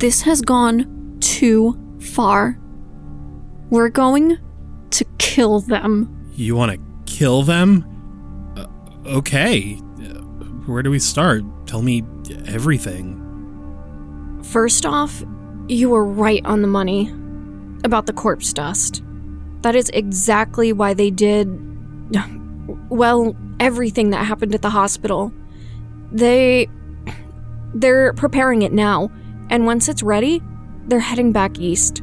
This has gone too far. We're going to kill them. You want to kill them? Okay. Where do we start? Tell me everything. First off, you were right on the money about the corpse dust. That is exactly why they did, well, everything that happened at the hospital. They're preparing it now, and once it's ready, they're heading back east.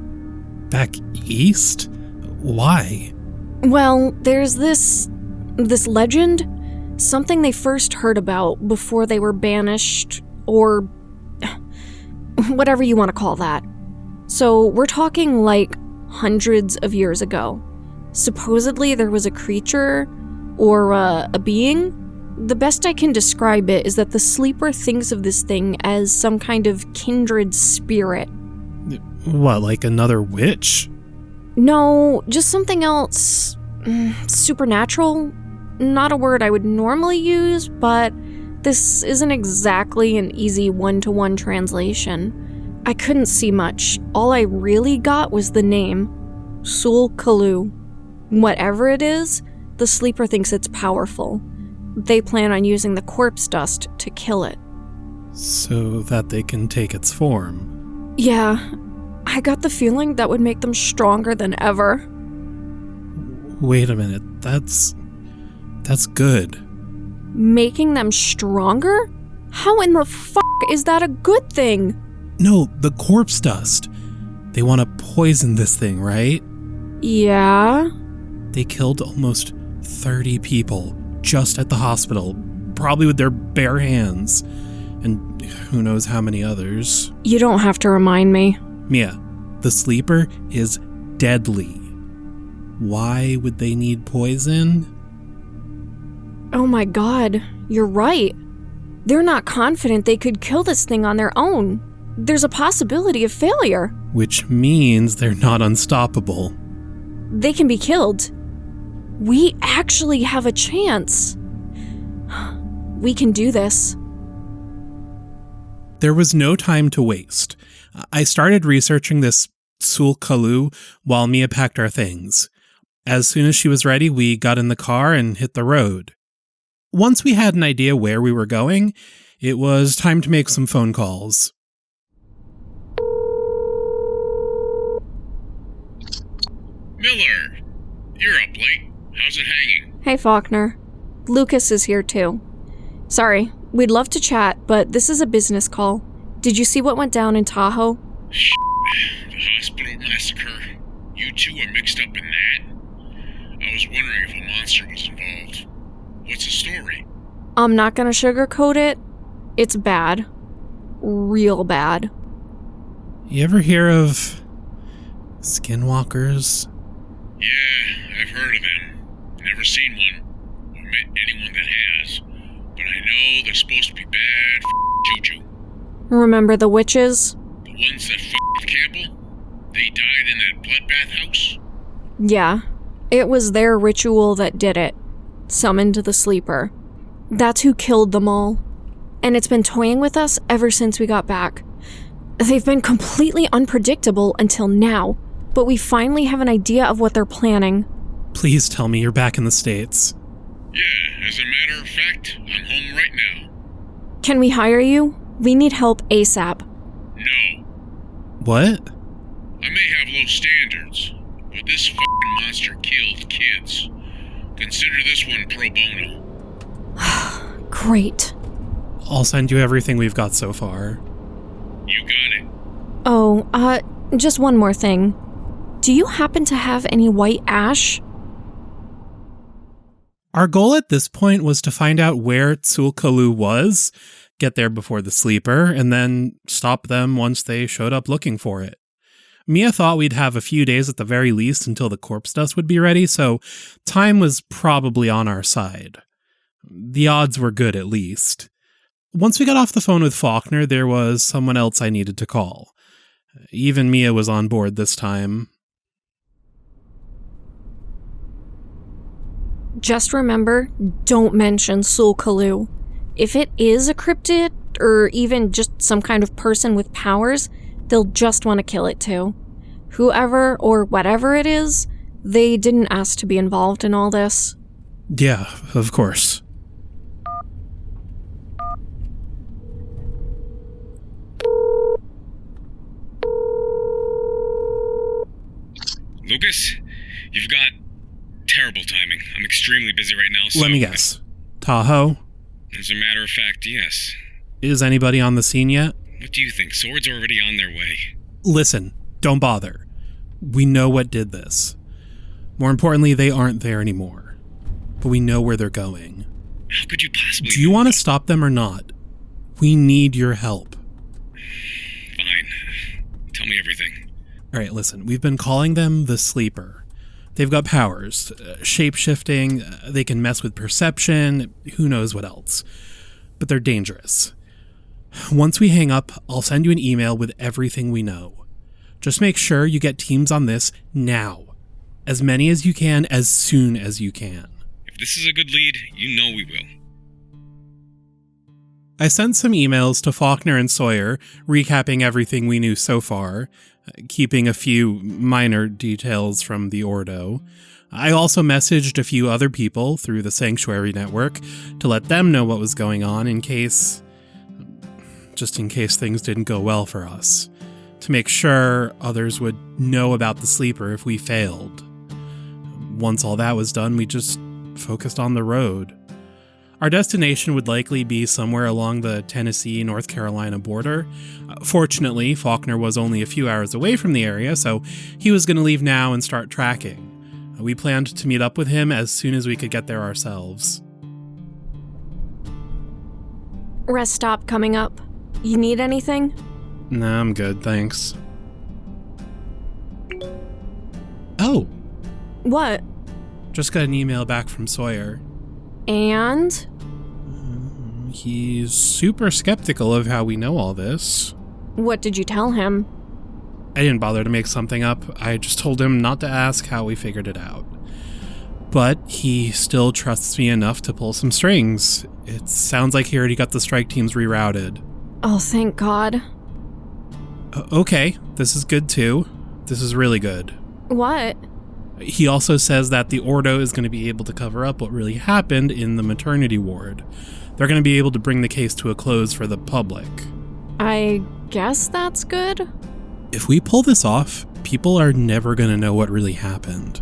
Back east? Why? Well, there's this legend, something they first heard about before they were banished, or whatever you want to call that. So we're talking like hundreds of years ago. Supposedly there was a creature, or a being. The best I can describe it is that the sleeper thinks of this thing as some kind of kindred spirit. What, like another witch? No, just something else. Supernatural? Not a word I would normally use, but this isn't exactly an easy one-to-one translation. I couldn't see much. All I really got was the name, Sul Kalu. Whatever it is, the sleeper thinks it's powerful. They plan on using the corpse dust to kill it. So that they can take its form. Yeah, I got the feeling that would make them stronger than ever. Wait a minute, that's good. Making them stronger? How in the fuck is that a good thing? No, the corpse dust. They want to poison this thing, right? Yeah? They killed almost 30 people just at the hospital, probably with their bare hands. And who knows how many others. You don't have to remind me. Mia, the sleeper is deadly. Why would they need poison? Oh my god, you're right. They're not confident they could kill this thing on their own. There's a possibility of failure. Which means they're not unstoppable. They can be killed. We actually have a chance. We can do this. There was no time to waste. I started researching this Sul Kalu while Mia packed our things. As soon as she was ready, we got in the car and hit the road. Once we had an idea where we were going, it was time to make some phone calls. Miller, you're up late. How's it hanging? Hey, Faulkner. Lucas is here too. Sorry, we'd love to chat, but this is a business call. Did you see what went down in Tahoe? The hospital massacre. You two are mixed up in that. I was wondering if a monster was involved. What's the story? I'm not gonna sugarcoat it. It's bad. Real bad. You ever hear of skinwalkers? Yeah, I've heard of them. Never seen one, or met anyone that has. But I know they're supposed to be bad juju. Remember the witches? The ones that with Campbell? They died in that bloodbath house? Yeah. It was their ritual that did it. Summoned the sleeper. That's who killed them all. And it's been toying with us ever since we got back. They've been completely unpredictable until now, but we finally have an idea of what they're planning. Please tell me you're back in the States. Yeah, as a matter of fact, I'm home right now. Can we hire you? We need help ASAP. No. What? I may have low standards, but this fucking monster killed kids. Consider this one pro bono. Great. I'll send you everything we've got so far. You got it. Oh, just one more thing. Do you happen to have any white ash? Our goal at this point was to find out where Sul Kalu was, get there before the sleeper, and then stop them once they showed up looking for it. Mia thought we'd have a few days at the very least until the corpse dust would be ready, so time was probably on our side. The odds were good, at least. Once we got off the phone with Faulkner, there was someone else I needed to call. Even Mia was on board this time. Just remember, don't mention Sul Kalu. If it is a cryptid, or even just some kind of person with powers, They'll just want to kill it too. Whoever or whatever it is, they didn't ask to be involved in all this. Yeah, of course. Lucas, you've got terrible timing. I'm extremely busy right now, so... Let me guess. Tahoe? As a matter of fact, yes. Is anybody on the scene yet? What do you think? Swords are already on their way. Listen, don't bother. We know what did this. More importantly, they aren't there anymore. But we know where they're going. How could you possibly... Do you want to stop them or not? We need your help. Fine. Tell me everything. All right, listen, we've been calling them the Sleeper. They've got powers, shape-shifting, they can mess with perception, who knows what else. But they're dangerous. Once we hang up, I'll send you an email with everything we know. Just make sure you get teams on this now. As many as you can, as soon as you can. If this is a good lead, you know we will. I sent some emails to Faulkner and Sawyer, recapping everything we knew so far, keeping a few minor details from the Ordo. I also messaged a few other people through the Sanctuary Network to let them know what was going on in case things didn't go well for us. To make sure others would know about the Sleeper if we failed. Once all that was done, we just focused on the road. Our destination would likely be somewhere along the Tennessee-North Carolina border. Fortunately, Faulkner was only a few hours away from the area, so he was going to leave now and start tracking. We planned to meet up with him as soon as we could get there ourselves. Rest stop coming up. You need anything? Nah, I'm good, thanks. Oh! What? Just got an email back from Sawyer. And? He's super skeptical of how we know all this. What did you tell him? I didn't bother to make something up. I just told him not to ask how we figured it out. But he still trusts me enough to pull some strings. It sounds like he already got the strike teams rerouted. Oh, thank God. Okay, this is good too. This is really good. What? He also says that the Ordo is going to be able to cover up what really happened in the maternity ward. They're going to be able to bring the case to a close for the public. I guess that's good. If we pull this off, people are never going to know what really happened.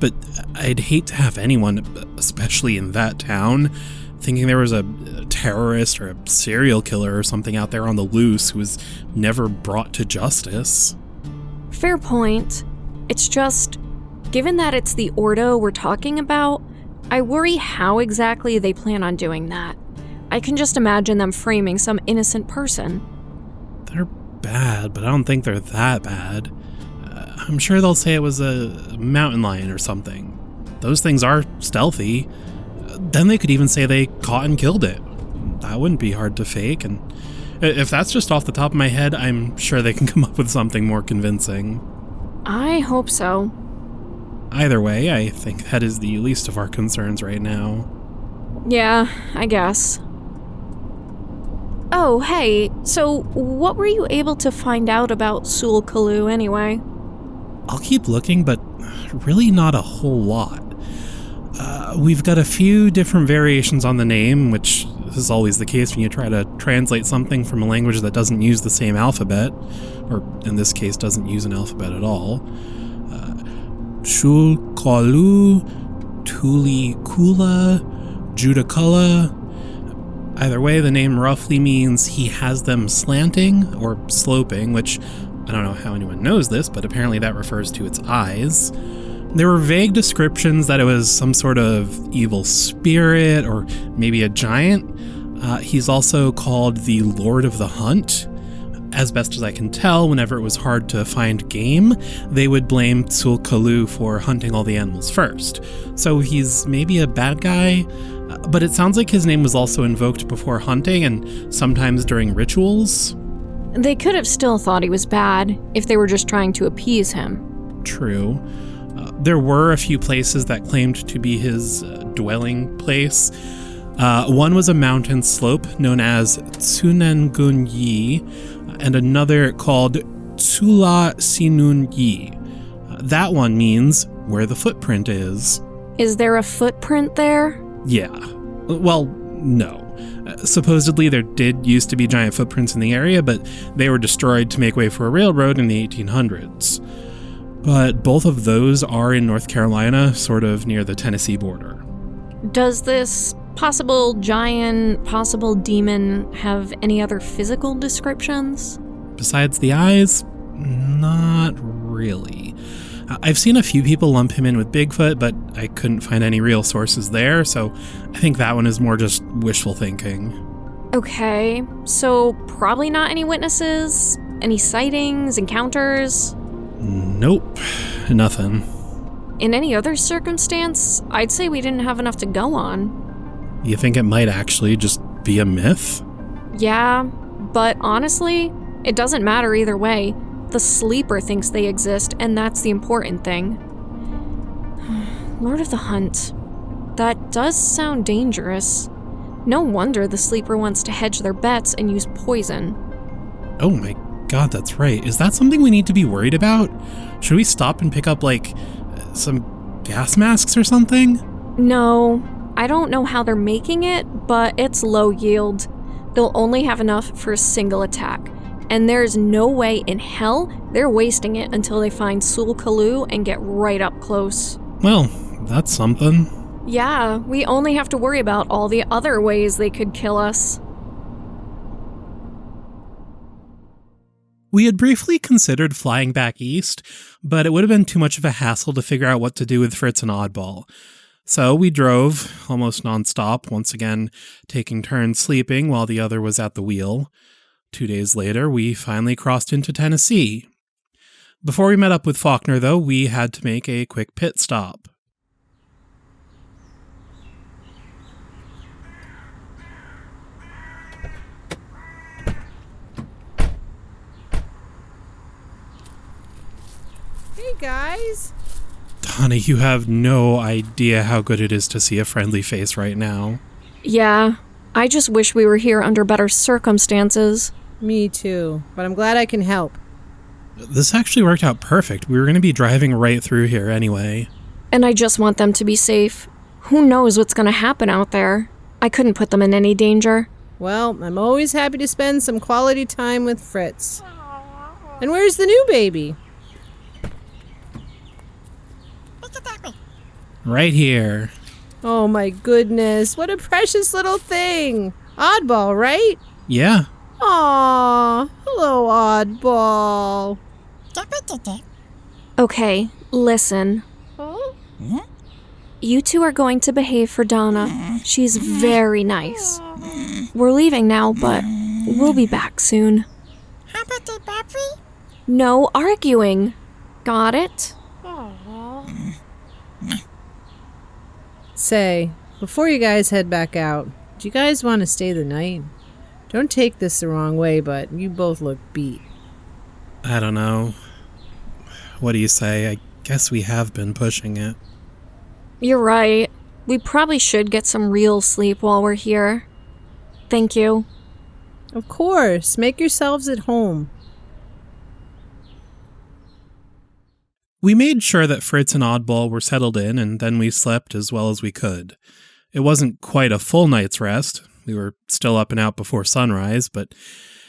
But I'd hate to have anyone, especially in that town, thinking there was a terrorist or a serial killer or something out there on the loose who was never brought to justice. Fair point. It's just, given that it's the Ordo we're talking about, I worry how exactly they plan on doing that. I can just imagine them framing some innocent person. They're bad, but I don't think they're that bad. I'm sure they'll say it was a mountain lion or something. Those things are stealthy. Then they could even say they caught and killed it. That wouldn't be hard to fake, and if that's just off the top of my head, I'm sure they can come up with something more convincing. I hope so. Either way, I think that is the least of our concerns right now. Yeah, I guess. Oh, hey, so what were you able to find out about Sul Kalu anyway? I'll keep looking, but really not a whole lot. We've got a few different variations on the name, which is always the case when you try to translate something from a language that doesn't use the same alphabet, or in this case doesn't use an alphabet at all. Sul Kalu, Tuli Kula, Judicula. Either way, the name roughly means he has them slanting or sloping, which I don't know how anyone knows this, but apparently that refers to its eyes. There were vague descriptions that it was some sort of evil spirit or maybe a giant. He's also called the Lord of the Hunt. As best as I can tell, whenever it was hard to find game, they would blame Sul Kalu for hunting all the animals first. So he's maybe a bad guy, but it sounds like his name was also invoked before hunting and sometimes during rituals. They could have still thought he was bad if they were just trying to appease him. True. There were a few places that claimed to be his dwelling place. One was a mountain slope known as Tsunengunyi, and another called Tula Sinun Yi. That one means where the footprint is. Is there a footprint there? Yeah. Well, no. Supposedly there did used to be giant footprints in the area, but they were destroyed to make way for a railroad in the 1800s. But both of those are in North Carolina, sort of near the Tennessee border. Does this possible giant, possible demon have any other physical descriptions? Besides the eyes, not really. I've seen a few people lump him in with Bigfoot, but I couldn't find any real sources there, so I think that one is more just wishful thinking. Okay, so probably not any witnesses? Any sightings, encounters? Nope, nothing. In any other circumstance, I'd say we didn't have enough to go on. You think it might actually just be a myth? Yeah, but honestly, it doesn't matter either way. The sleeper thinks they exist, and that's the important thing. Lord of the Hunt. That does sound dangerous. No wonder the sleeper wants to hedge their bets and use poison. Oh my god, that's right. Is that something we need to be worried about? Should we stop and pick up, some gas masks or something? No, I don't know how they're making it, but it's low yield. They'll only have enough for a single attack. And there's no way in hell they're wasting it until they find Sul Kalu and get right up close. Well, that's something. Yeah, we only have to worry about all the other ways they could kill us. We had briefly considered flying back east, but it would have been too much of a hassle to figure out what to do with Fritz and Oddball. So we drove, almost nonstop, once again taking turns sleeping while the other was at the wheel. 2 days later, we finally crossed into Tennessee. Before we met up with Faulkner, though, we had to make a quick pit stop. Hey, guys. Donna, you have no idea how good it is to see a friendly face right now. Yeah, I just wish we were here under better circumstances. Me too, but I'm glad I can help. This actually worked out perfect. We were going to be driving right through here anyway. And I just want them to be safe. Who knows what's going to happen out there? I couldn't put them in any danger. Well, I'm always happy to spend some quality time with Fritz. And where's the new baby? Right here. Oh my goodness, what a precious little thing. Oddball, right? Yeah. Aww, hello, Oddball. Okay, listen. You two are going to behave for Donna. She's very nice. We're leaving now, but we'll be back soon. No arguing. Got it? Say, before you guys head back out, do you guys want to stay the night? Don't take this the wrong way, but you both look beat. I don't know. What do you say? I guess we have been pushing it. You're right. We probably should get some real sleep while we're here. Thank you. Of course, make yourselves at home. We made sure that Fritz and Oddball were settled in, and then we slept as well as we could. It wasn't quite a full night's rest. We were still up and out before sunrise, but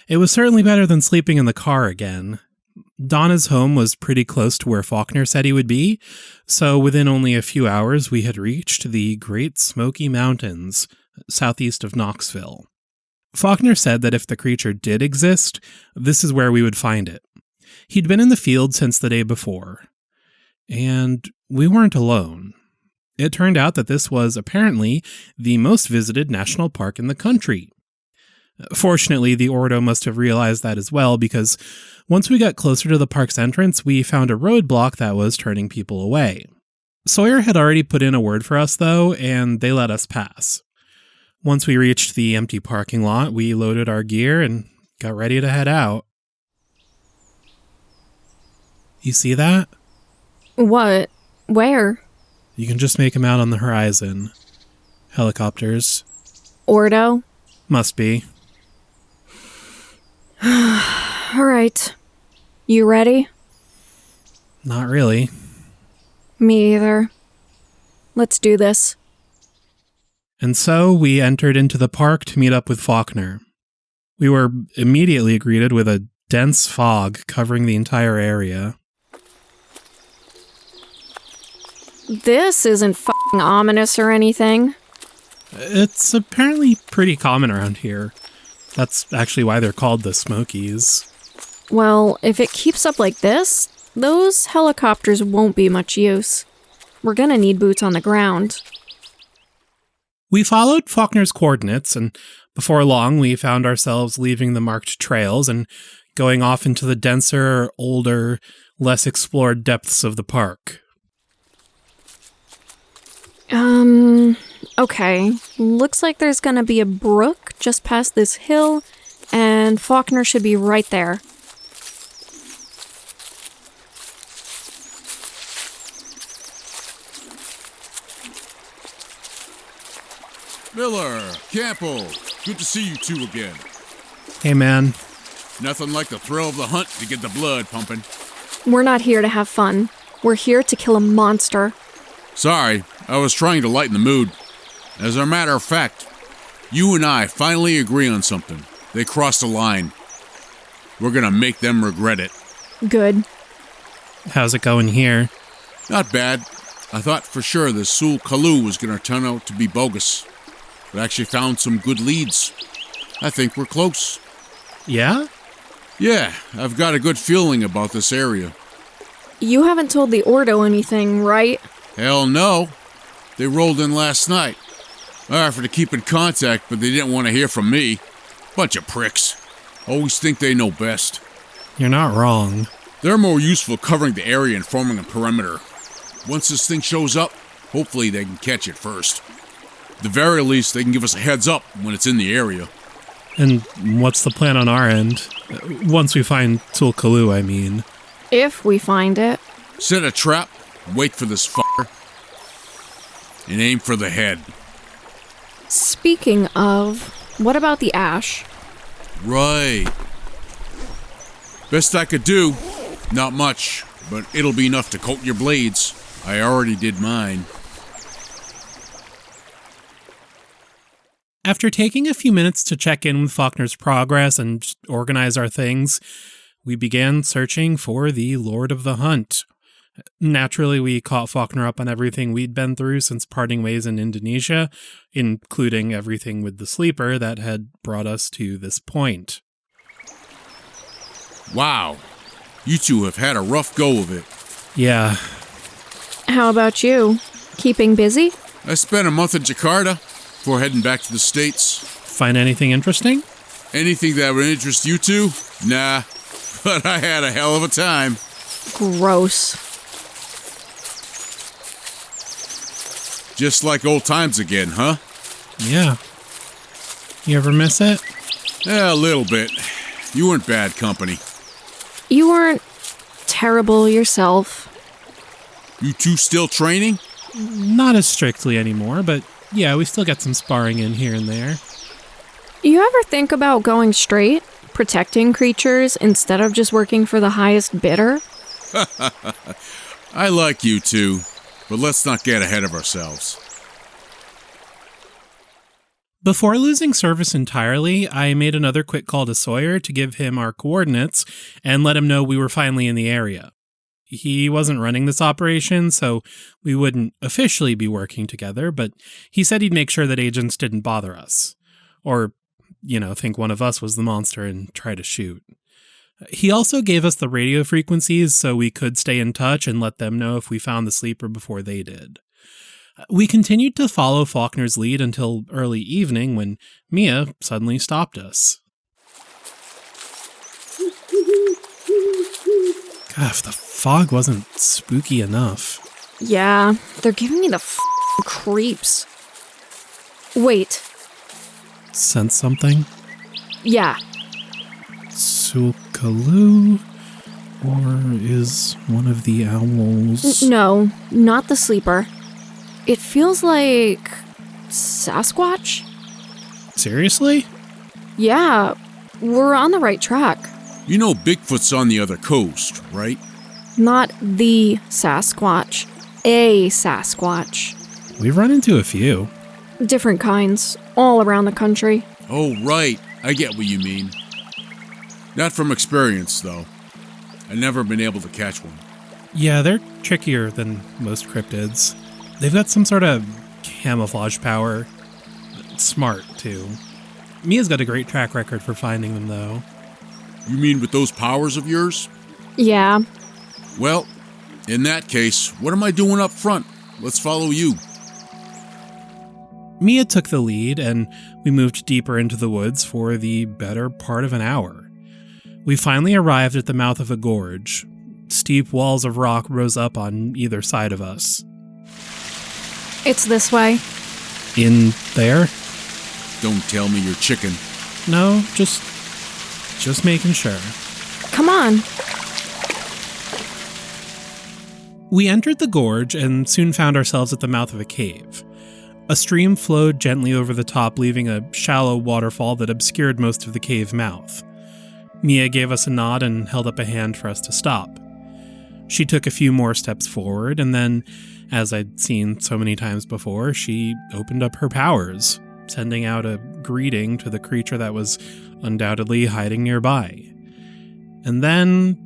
it was certainly better than sleeping in the car again. Donna's home was pretty close to where Faulkner said he would be, so within only a few hours we had reached the Great Smoky Mountains, southeast of Knoxville. Faulkner said that if the creature did exist, this is where we would find it. He'd been in the field since the day before. And we weren't alone. It turned out that this was apparently the most visited national park in the country. Fortunately, the Ordo must have realized that as well, because once we got closer to the park's entrance, we found a roadblock that was turning people away. Sawyer had already put in a word for us, though, and they let us pass. Once we reached the empty parking lot, we loaded our gear and got ready to head out. You see that? What? Where? You can just make them out on the horizon. Helicopters. Ordo? Must be. All right. You ready? Not really. Me either. Let's do this. And so we entered into the park to meet up with Faulkner. We were immediately greeted with a dense fog covering the entire area. This isn't f***ing ominous or anything. It's apparently pretty common around here. That's actually why they're called the Smokies. Well, if it keeps up like this, those helicopters won't be much use. We're gonna need boots on the ground. We followed Faulkner's coordinates, and before long we found ourselves leaving the marked trails and going off into the denser, older, less explored depths of the park. Okay. Looks like there's gonna be a brook just past this hill, and Faulkner should be right there. Miller, Campbell, good to see you two again. Hey man, Nothing like the thrill of the hunt to get the blood pumping. We're not here to have fun. We're here to kill a monster. Sorry, I was trying to lighten the mood. As a matter of fact, you and I finally agree on something. They crossed a line. We're gonna make them regret it. Good. how's it going here? Not bad. I thought for sure the Sul Kalu was gonna turn out to be bogus. But I actually found some good leads. I think we're close. Yeah? Yeah, I've got a good feeling about this area. You haven't told the Ordo anything, right? Hell no. They rolled in last night. I offered to keep in contact, but they didn't want to hear from me. Bunch of pricks. Always think they know best. You're not wrong. They're more useful covering the area and forming a perimeter. Once this thing shows up, hopefully they can catch it first. At the very least, they can give us a heads up when it's in the area. And what's the plan on our end? Once we find Tulkalu, I mean. If we find it. Set a trap, wait for this fucker, and aim for the head. Speaking of, what about the ash? Right. Best I could do. Not much, but it'll be enough to coat your blades. I already did mine. After taking a few minutes to check in with Faulkner's progress and just organize our things, we began searching for the Lord of the Hunt. Naturally, we caught Faulkner up on everything we'd been through since parting ways in Indonesia, including everything with the sleeper that had brought us to this point. Wow. You two have had a rough go of it. Yeah. How about you? Keeping busy? I spent a month in Jakarta before heading back to the States. Find anything interesting? Anything that would interest you two? Nah. But I had a hell of a time. Gross. Just like old times again, huh? Yeah. You ever miss it? Yeah, a little bit. You weren't bad company. You weren't terrible yourself. You two still training? Not as strictly anymore, but yeah, we still get some sparring in here and there. You ever think about going straight? Protecting creatures instead of just working for the highest bidder? I like you two, but let's not get ahead of ourselves. Before losing service entirely, I made another quick call to Sawyer to give him our coordinates and let him know we were finally in the area. He wasn't running this operation, so we wouldn't officially be working together, but he said he'd make sure that agents didn't bother us. Or, think one of us was the monster and try to shoot. He also gave us the radio frequencies so we could stay in touch and let them know if we found the sleeper before they did. We continued to follow Faulkner's lead until early evening when Mia suddenly stopped us. God, if the fog wasn't spooky enough. Yeah, they're giving me the f***ing creeps. Wait. Sense something? Yeah. Sulkalu? Or is one of the owls... No, not the sleeper. It feels like... Sasquatch? Seriously? Yeah, we're on the right track. You know Bigfoot's on the other coast, right? Not the Sasquatch. A Sasquatch. We've run into a few. Different kinds, all around the country. Oh, right. I get what you mean. Not from experience, though. I've never been able to catch one. Yeah, they're trickier than most cryptids. They've got some sort of camouflage power. Smart, too. Mia's got a great track record for finding them, though. You mean with those powers of yours? Yeah. Well, in that case, what am I doing up front? Let's follow you. Mia took the lead, and we moved deeper into the woods for the better part of an hour. We finally arrived at the mouth of a gorge. Steep walls of rock rose up on either side of us. It's this way. In there? Don't tell me you're chicken. No, just making sure. Come on. We entered the gorge and soon found ourselves at the mouth of a cave. A stream flowed gently over the top, leaving a shallow waterfall that obscured most of the cave mouth. Mia gave us a nod and held up a hand for us to stop. She took a few more steps forward, and then, as I'd seen so many times before, she opened up her powers, sending out a greeting to the creature that was undoubtedly hiding nearby. And then,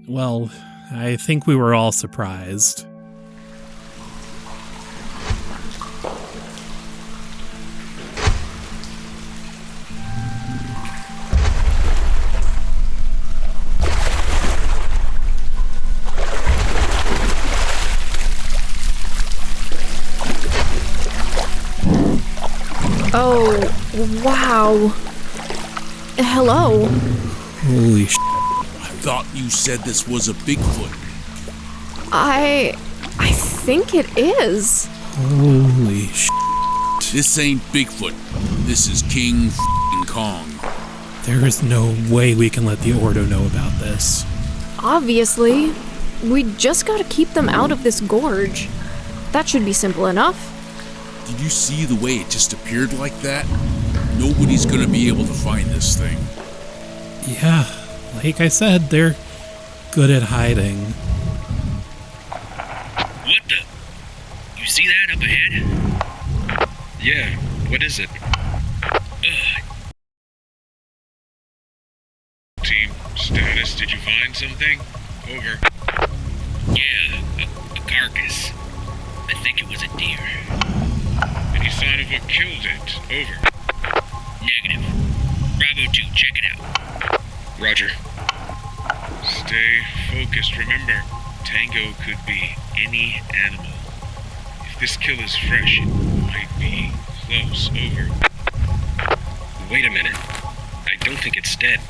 well, I think we were all surprised. Oh, wow. Hello. Holy sh**. I thought you said this was a Bigfoot. I think it is. Holy sh**. This ain't Bigfoot. This is King f***ing Kong. There is no way we can let the Ordo know about this. Obviously. We just gotta keep them out of this gorge. That should be simple enough. Did you see the way it just appeared like that? Nobody's gonna be able to find this thing. Yeah, like I said, they're good at hiding. What the? You see that up ahead? Yeah, what is it? Team, status, did you find something? Over. Yeah, a carcass. I think it was a deer. Any sign of what killed it? Over. Negative. Bravo 2, check it out. Roger. Stay focused. Remember, Tango could be any animal. If this kill is fresh, it might be close. Over. Wait a minute. I don't think it's dead.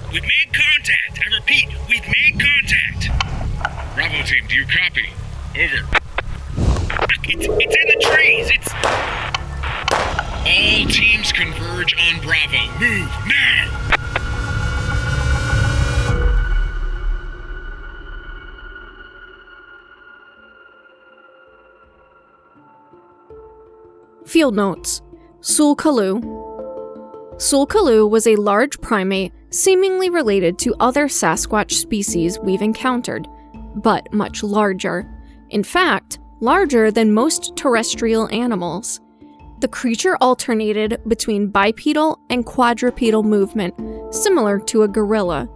We've made contact. I repeat, we've made contact. Bravo team, do you copy? Over. It's in the trees. It's... All teams converge on Bravo. Move now! Field notes. Sulkaloo. Sulkaloo was a large primate seemingly related to other Sasquatch species we've encountered, but much larger. In fact, larger than most terrestrial animals. The creature alternated between bipedal and quadrupedal movement, similar to a gorilla.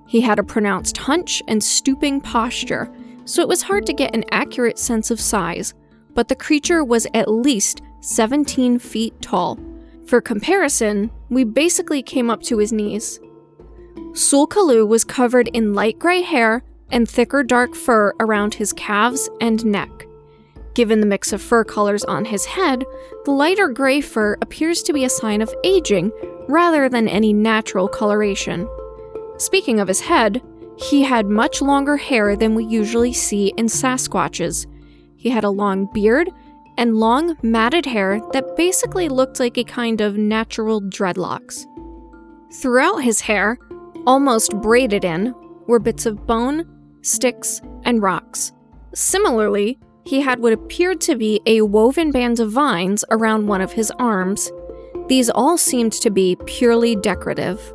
He had a pronounced hunch and stooping posture, so it was hard to get an accurate sense of size, but the creature was at least 17 feet tall. For comparison, we basically came up to his knees. Sulkaloo was covered in light gray hair and thicker dark fur around his calves and neck. Given the mix of fur colors on his head, the lighter gray fur appears to be a sign of aging rather than any natural coloration. Speaking of his head, he had much longer hair than we usually see in Sasquatches. He had a long beard and long, matted hair that basically looked like a kind of natural dreadlocks. Throughout his hair, almost braided in, were bits of bone, sticks, and rocks. Similarly, he had what appeared to be a woven band of vines around one of his arms. These all seemed to be purely decorative.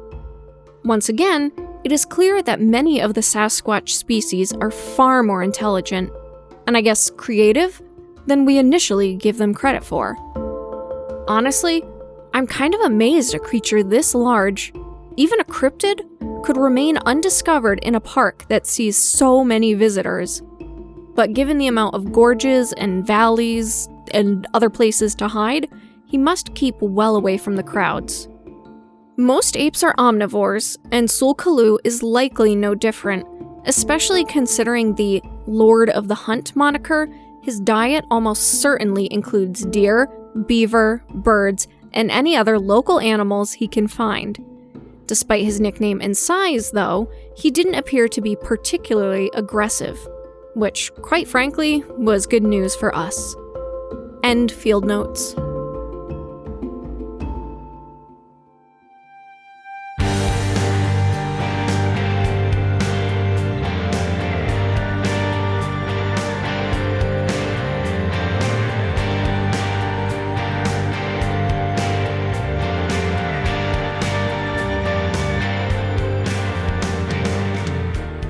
Once again, it is clear that many of the Sasquatch species are far more intelligent, and I guess creative, than we initially give them credit for. Honestly, I'm kind of amazed a creature this large, even a cryptid, could remain undiscovered in a park that sees so many visitors. But given the amount of gorges and valleys and other places to hide, he must keep well away from the crowds. Most apes are omnivores, and Sulkaloo is likely no different, especially considering the Lord of the Hunt moniker. His diet almost certainly includes deer, beaver, birds, and any other local animals he can find. Despite his nickname and size, though, he didn't appear to be particularly aggressive, which, quite frankly, was good news for us. End field notes.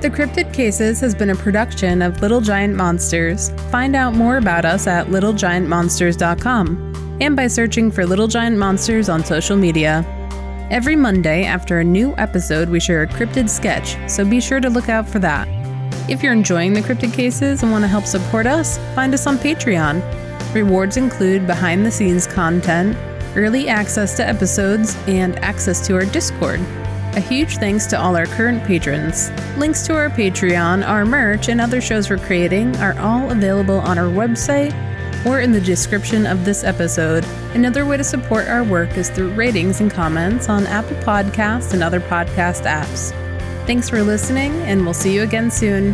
The Cryptid Cases has been a production of Little Giant Monsters. Find out more about us at littlegiantmonsters.com and by searching for Little Giant Monsters on social media. Every Monday after a new episode, we share a cryptid sketch, so be sure to look out for that. If you're enjoying the Cryptid Cases and want to help support us, find us on Patreon. Rewards include behind-the-scenes content, early access to episodes, and access to our Discord. A huge thanks to all our current patrons. Links to our Patreon, our merch, and other shows we're creating are all available on our website or in the description of this episode. Another way to support our work is through ratings and comments on Apple Podcasts and other podcast apps. Thanks for listening, and we'll see you again soon.